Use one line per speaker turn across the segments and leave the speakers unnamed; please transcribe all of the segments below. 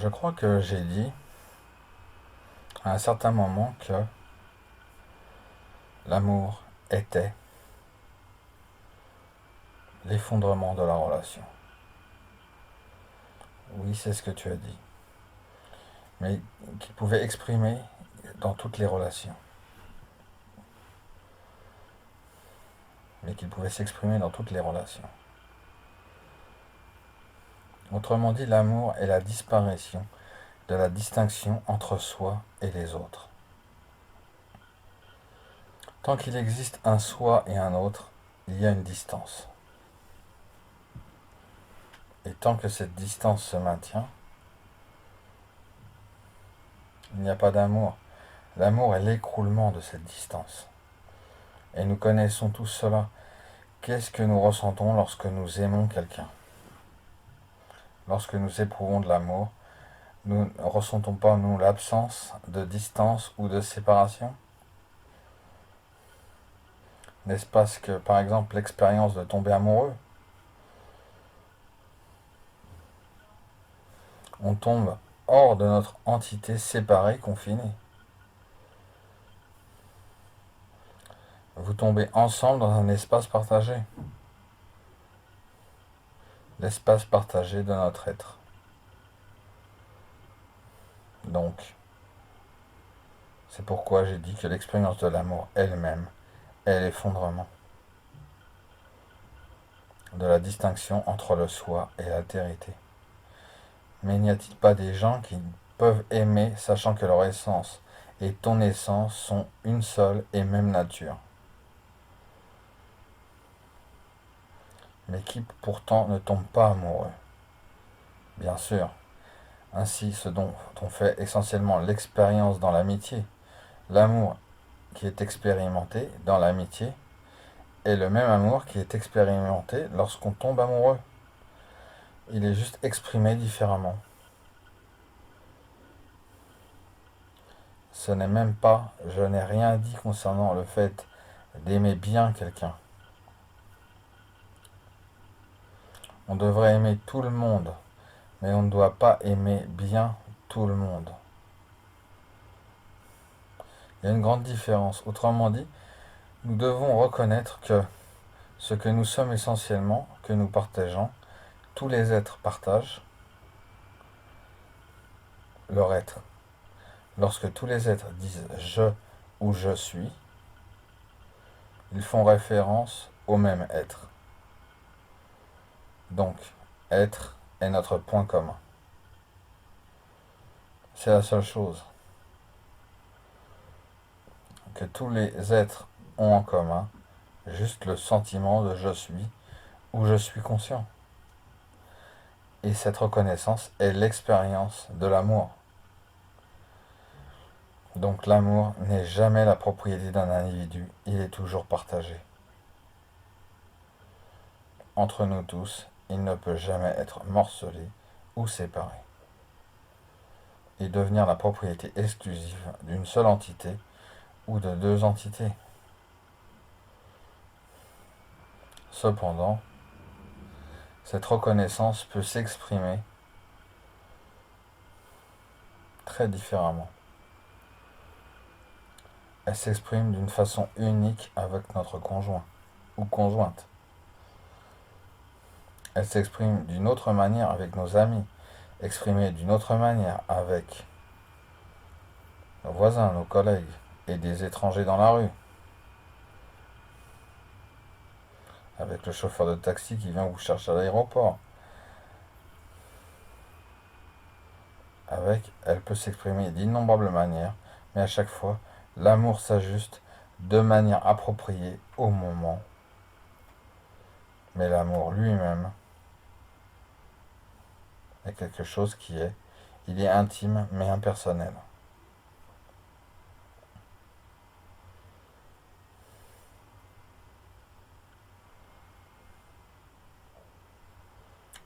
Je crois que j'ai dit à un certain moment que l'amour était l'effondrement de la relation. Oui, c'est ce que tu as dit. Mais qu'il pouvait exprimer dans toutes les relations. Mais qu'il pouvait s'exprimer dans toutes les relations. Autrement dit, l'amour est la disparition de la distinction entre soi et les autres. Tant qu'il existe un soi et un autre, il y a une distance. Et tant que cette distance se maintient, il n'y a pas d'amour. L'amour est l'écroulement de cette distance. Et nous connaissons tous cela. Qu'est-ce que nous ressentons lorsque nous aimons quelqu'un? Lorsque nous éprouvons de l'amour, nous ne ressentons pas, nous, l'absence de distance ou de séparation? N'est-ce pas que, par exemple, l'expérience de tomber amoureux, on tombe hors de notre entité séparée, confinée. Vous tombez ensemble dans un espace partagé. L'espace partagé de notre être. Donc, c'est pourquoi j'ai dit que l'expérience de l'amour elle-même est l'effondrement de la distinction entre le soi et l'altérité. Mais n'y a-t-il pas des gens qui peuvent aimer sachant que leur essence et ton essence sont une seule et même nature, mais qui pourtant ne tombent pas amoureux? Bien sûr, ainsi ce dont on fait essentiellement l'expérience dans l'amitié, l'amour qui est expérimenté dans l'amitié est le même amour qui est expérimenté lorsqu'on tombe amoureux. Il est juste exprimé différemment. Ce n'est même pas, je n'ai rien dit concernant le fait d'aimer bien quelqu'un. On devrait aimer tout le monde, mais on ne doit pas aimer bien tout le monde. Il y a une grande différence. Autrement dit, nous devons reconnaître que ce que nous sommes essentiellement, que nous partageons, tous les êtres partagent leur être. Lorsque tous les êtres disent je ou je suis, ils font référence au même être. Donc, être est notre point commun. C'est la seule chose que tous les êtres ont en commun, juste le sentiment de je suis ou je suis conscient. Et cette reconnaissance est l'expérience de l'amour. Donc l'amour n'est jamais la propriété d'un individu, il est toujours partagé. Entre nous tous, il ne peut jamais être morcelé ou séparé et devenir la propriété exclusive d'une seule entité ou de deux entités. Cependant, cette reconnaissance peut s'exprimer très différemment. Elle s'exprime d'une façon unique avec notre conjoint ou conjointe. Elle s'exprime d'une autre manière avec nos amis, exprimée d'une autre manière avec nos voisins, nos collègues et des étrangers dans la rue, avec le chauffeur de taxi qui vient vous chercher à l'aéroport. Elle peut s'exprimer d'innombrables manières, mais à chaque fois, l'amour s'ajuste de manière appropriée au moment. Mais l'amour lui-même est quelque chose il est intime mais impersonnel.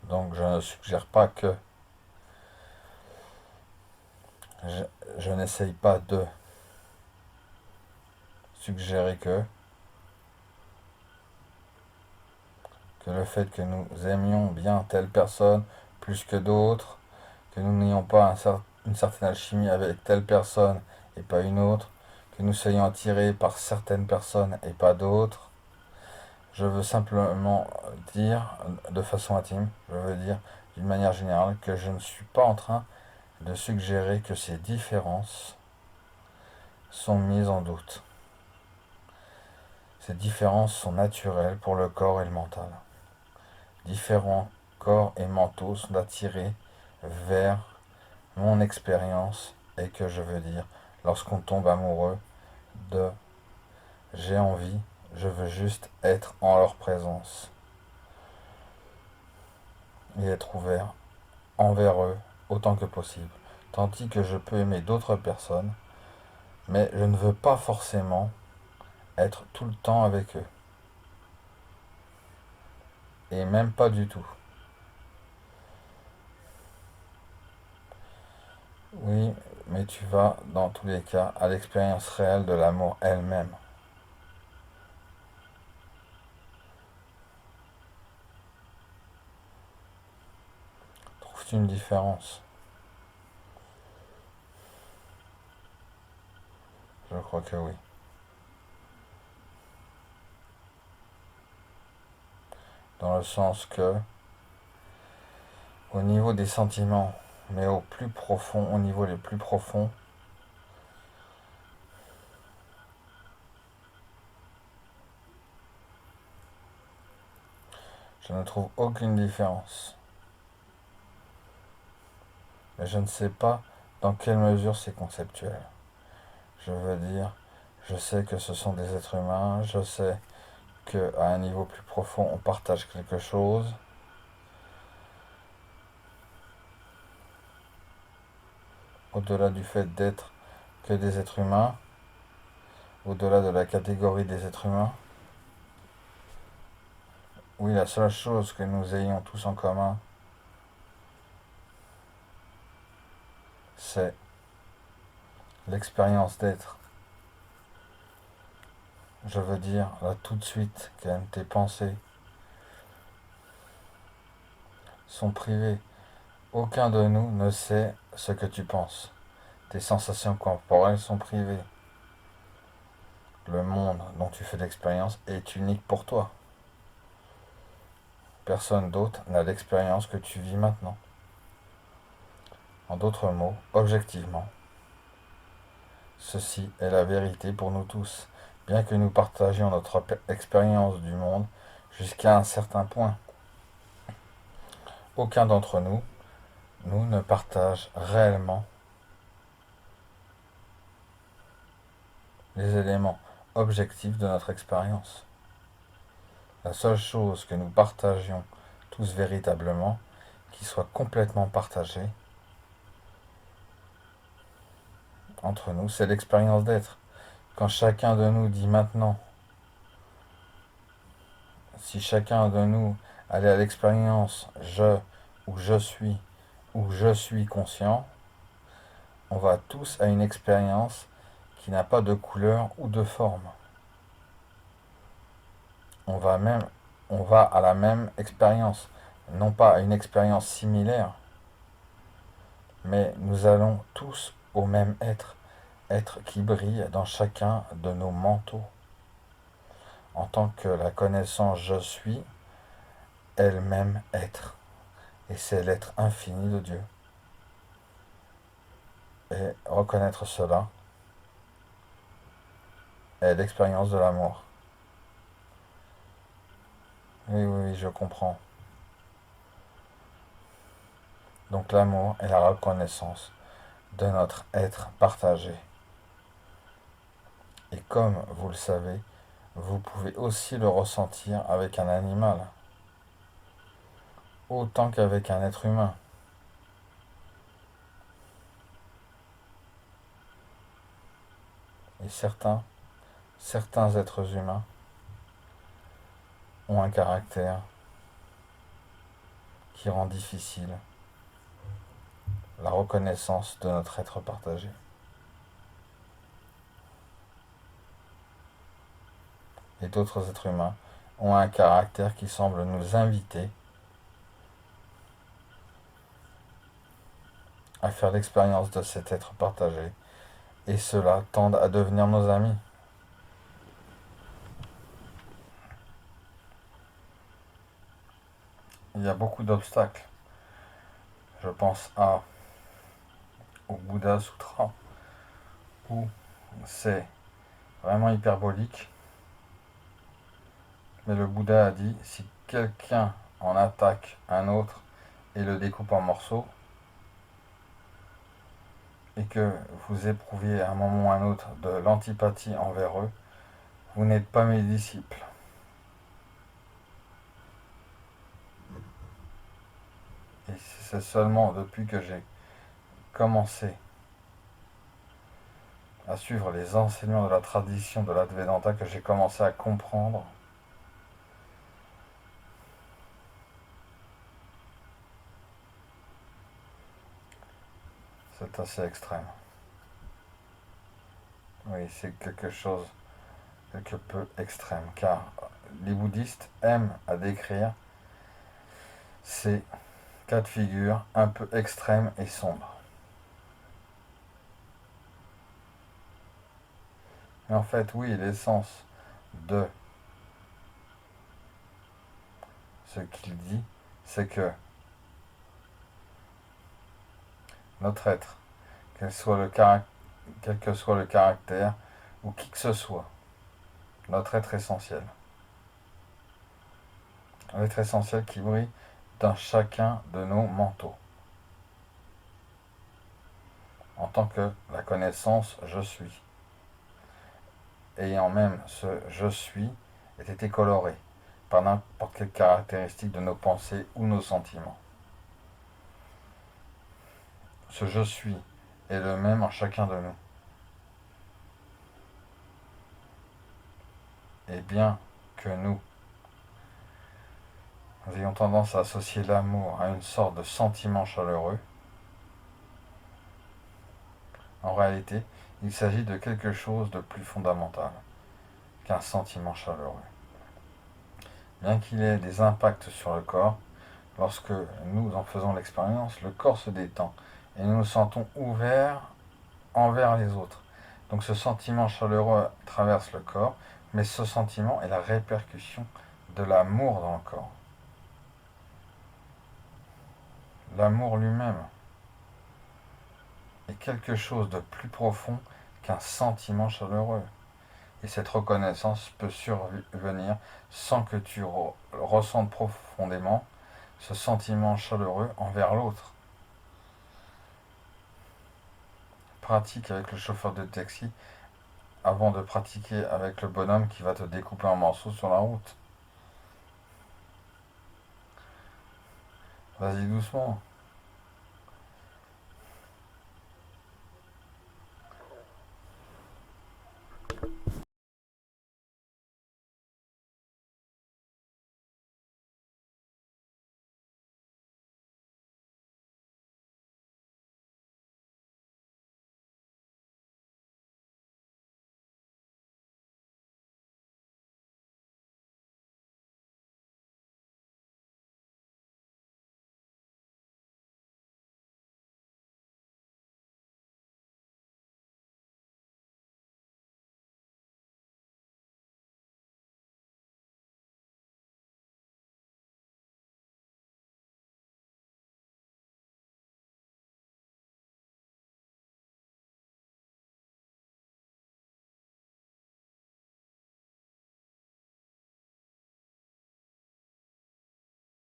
Donc je ne suggère pas que, je n'essaye pas de suggérer que le fait que nous aimions bien telle personne plus que d'autres, que nous n'ayons pas une certaine alchimie avec telle personne et pas une autre, que nous soyons attirés par certaines personnes et pas d'autres. Je veux simplement dire, de façon intime, je veux dire d'une manière générale, que je ne suis pas en train de suggérer que ces différences sont mises en doute. Ces différences sont naturelles pour le corps et le mental. Différents corps et mentaux sont attirés vers mon expérience et que je veux dire, lorsqu'on tombe amoureux de j'ai envie, je veux juste être en leur présence et être ouvert envers eux autant que possible. Tandis que je peux aimer d'autres personnes, mais je ne veux pas forcément être tout le temps avec eux. Et même pas du tout. Oui, mais tu vas, dans tous les cas, à l'expérience réelle de l'amour elle-même. Trouves-tu une différence? Je crois que oui. Dans le sens que, au niveau des sentiments, mais au plus profond, au niveau les plus profonds, je ne trouve aucune différence. Mais je ne sais pas dans quelle mesure c'est conceptuel. Je veux dire, je sais que ce sont des êtres humains, je sais qu'à un niveau plus profond, on partage quelque chose. Au-delà du fait d'être que des êtres humains, au-delà de la catégorie des êtres humains, oui, la seule chose que nous ayons tous en commun, c'est l'expérience d'être. Je veux dire, là tout de suite, que tes pensées sont privées. Aucun de nous ne sait ce que tu penses. Tes sensations corporelles sont privées. Le monde dont tu fais l'expérience est unique pour toi. Personne d'autre n'a l'expérience que tu vis maintenant. En d'autres mots, objectivement, ceci est la vérité pour nous tous, bien que nous partagions notre expérience du monde jusqu'à un certain point. Aucun d'entre nous ne partage réellement les éléments objectifs de notre expérience. La seule chose que nous partagions tous véritablement, qui soit complètement partagée entre nous, c'est l'expérience d'être. Quand chacun de nous dit maintenant, si chacun de nous allait à l'expérience je ou je suis conscient, on va tous à une expérience qui n'a pas de couleur ou de forme. On va à la même expérience, non pas à une expérience similaire, mais nous allons tous au même être qui brille dans chacun de nos manteaux, en tant que la connaissance je suis elle-même être, et c'est l'être infini de Dieu. Et reconnaître cela est l'expérience de l'amour. Oui, oui, oui, je comprends. Donc l'amour est la reconnaissance de notre être partagé. Et comme vous le savez, vous pouvez aussi le ressentir avec un animal, autant qu'avec un être humain. Et certains êtres humains ont un caractère qui rend difficile la reconnaissance de notre être partagé. Et d'autres êtres humains ont un caractère qui semble nous inviter à faire l'expérience de cet être partagé, et ceux-là tendent à devenir nos amis. Il y a beaucoup d'obstacles. Je pense au Bouddha Sutra, où c'est vraiment hyperbolique, mais le Bouddha a dit, si quelqu'un en attaque un autre et le découpe en morceaux, et que vous éprouviez à un moment ou à un autre de l'antipathie envers eux, vous n'êtes pas mes disciples. Et c'est seulement depuis que j'ai commencé à suivre les enseignements de la tradition de l'Advedanta que j'ai commencé à comprendre c'est assez extrême. Oui, c'est quelque peu extrême, car les bouddhistes aiment à décrire ces cas de figure un peu extrêmes et sombres. Mais en fait, oui, l'essence de ce qu'il dit, c'est que notre être, quel que soit le caractère, ou qui que ce soit, notre être essentiel, l'être essentiel qui brille dans chacun de nos manteaux, en tant que la connaissance je suis, ayant même ce je suis ait été coloré par n'importe quelle caractéristique de nos pensées ou nos sentiments. Ce je suis est le même en chacun de nous. Et bien que nous ayons tendance à associer l'amour à une sorte de sentiment chaleureux, en réalité, il s'agit de quelque chose de plus fondamental qu'un sentiment chaleureux. Bien qu'il ait des impacts sur le corps, lorsque nous en faisons l'expérience, le corps se détend et nous nous sentons ouverts envers les autres. Donc ce sentiment chaleureux traverse le corps, mais ce sentiment est la répercussion de l'amour dans le corps. L'amour lui-même est quelque chose de plus profond qu'un sentiment chaleureux. Et cette reconnaissance peut survenir sans que tu ressentes profondément ce sentiment chaleureux envers l'autre. Pratique avec le chauffeur de taxi avant de pratiquer avec le bonhomme qui va te découper en morceaux sur la route. Vas-y doucement.